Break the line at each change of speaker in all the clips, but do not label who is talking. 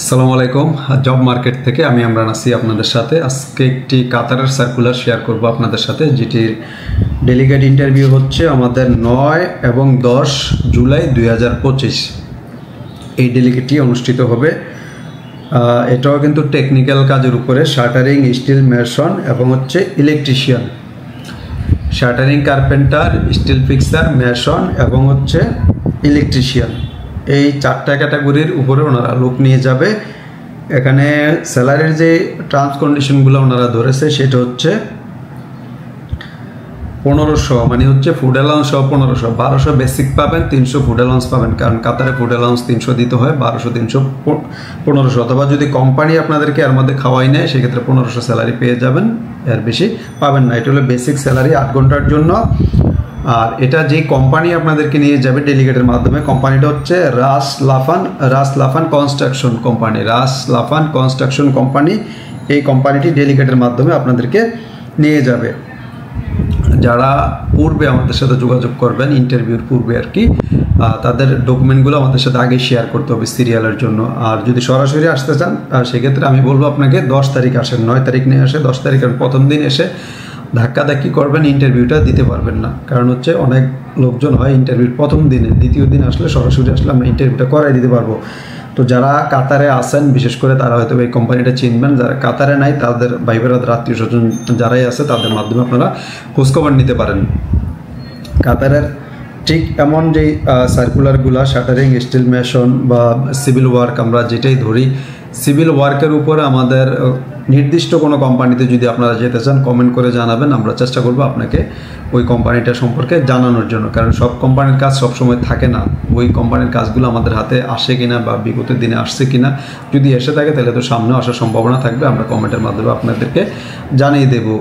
আসসালামু আলাইকুম। Job market থেকে আমি ইমরান আছি আপনাদের সাথে। আজকে একটি কাতারের সার্কুলার শেয়ার করব আপনাদের সাথে, যেটির ডেলিগেট ইন্টারভিউ হচ্ছে আমাদের 9 এবং 10 জুলাই 2025। এই ডেলিগেটটি অনুষ্ঠিত হবে। এটাও কিন্তু টেকনিক্যাল কাজের উপরে, শাটারিং, স্টিল মেশন এবং হচ্ছে electrician. Shuttering, carpenter, still fixer, mason এবং হচ্ছে ইলেকট্রিশিয়ান, এই 4টা ক্যাটাগরির উপরে ওনারা লোক নিয়ে যাবে। এখানে স্যালারির যে টার্মস কন্ডিশনগুলো ওনারা ধরেছে সেটা হচ্ছে 1500, মানে হচ্ছে ফুড অ্যালাউন্স সহ 1500। 1200 বেসিক পাবেন, 300 ফুড অ্যালাউন্স পাবেন, কারণ কাতারে ফুড অ্যালাউন্স 300 দিতে হয়। 1200, 300, 1500। অথবা যদি কোম্পানি আপনাদেরকে এর মধ্যে খাওয়াই নেয় সেক্ষেত্রে 1500 স্যালারি পেয়ে যাবেন, এর বেশি পাবেন না। এটা হলো বেসিক স্যালারি 8 ঘন্টার জন্য। আর এটা যে কোম্পানি আপনাদেরকে নিয়ে যাবে ডেলিগেটের মাধ্যমে, কোম্পানিটা হচ্ছে রাস লাফান কনস্ট্রাকশন কোম্পানি। রাস লাফান কনস্ট্রাকশন কোম্পানি, এই কোম্পানিটি ডেলিগেটের মাধ্যমে আপনাদেরকে নিয়ে যাবে। যারা পূর্বে আমাদের সাথে যোগাযোগ করবেন ইন্টারভিউর পূর্বে আর কি, তাদের ডকুমেন্টগুলো আমাদের সাথে আগে শেয়ার করতে হবে সিরিয়ালের জন্য। আর যদি সরাসরি আসতে চান সেক্ষেত্রে আমি বলবো আপনাকে 10 তারিখ আসেন, 9 তারিখ নিয়ে আসে। 10 তারিখের প্রথম দিন এসে ধাক্কাধাক্কি করবেন, ইন্টারভিউটা দিতে পারবেন না। কারণ হচ্ছে অনেক লোকজন হয় ইন্টারভিউর প্রথম দিনে, দ্বিতীয় দিন আসলে সরাসরি আসলে আমরা ইন্টারভিউটা করাই দিতে পারবো। তো যারা কাতারে আসেন বিশেষ করে তারা হয়তো এই কোম্পানিটা চিনবেন। যারা কাতারে নাই তাদের ভাই বেরাদের আত্মীয় স্বজন যারাই আছে তাদের মাধ্যমে আপনারা খোঁজখবর নিতে পারেন। কাতারের ঠিক এমন যেই সার্কুলারগুলা, শাটারিং, স্টিল মেশন বা সিভিল ওয়ার্ক, আমরা যেটাই ধরি, সিভিল ওয়ার্কের উপরে আমাদের নির্দিষ্ট কোনো কোম্পানিতে যদি আপনারা যেতে চান কমেন্ট করে জানাবেন, আমরা চেষ্টা করব আপনাকে ওই কোম্পানিটা সম্পর্কে জানানোর জন্য। কারণ সব কোম্পানির কাজ সবসময় থাকে না, ওই কোম্পানির কাজগুলো আমাদের হাতে আসে কিনা বা বিগত দিনে আসছে কিনা, যদি এসে থাকে তাহলে তো সামনেও আসার সম্ভাবনা থাকবে। আমরা কমেন্টের মাধ্যমে আপনাদেরকে জানিয়ে দেবো।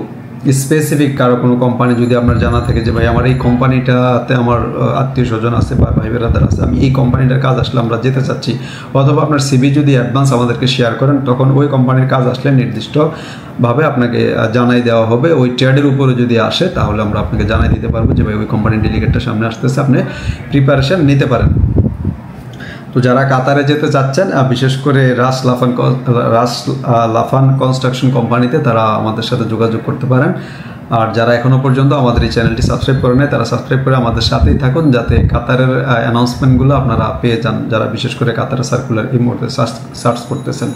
স্পেসিফিক কারো কোনো কোম্পানি যদি আপনার জানা থাকে যে ভাই আমার এই কোম্পানিটাতে আমার আত্মীয় স্বজন আছে বা ভাই বেরাদার আছে, আমি এই কোম্পানিটার কাজ আসলে আমরা যেতে চাচ্ছি, অথবা আপনার সিভি যদি অ্যাডভান্স আমাদেরকে শেয়ার করেন, তখন ওই কোম্পানির কাজ আসলে নির্দিষ্টভাবে আপনাকে জানাই দেওয়া হবে। ওই ট্রেডের উপরে যদি আসে তাহলে আমরা আপনাকে জানাই দিতে পারবো যে ভাই ওই কোম্পানির ডেলিগেটটা সামনে আসতেছে, আপনি প্রিপারেশন নিতে পারেন। তো যারা কাতারে যেতে চাচ্ছেন বিশেষ করে রাস লাফান কনস্ট্রাকশন কোম্পানিতে, তারা আমাদের সাথে যোগাযোগ করতে পারেন। আর যারা এখনও পর্যন্ত আমাদের এই চ্যানেলটি সাবস্ক্রাইব করে নেয় তারা সাবস্ক্রাইব করে আমাদের সাথেই থাকুন, যাতে কাতারের অ্যানাউন্সমেন্টগুলো আপনারা পেয়ে যান, যারা বিশেষ করে কাতারের সার্কুলার এই মুহূর্তে সার্চ করতেছেন।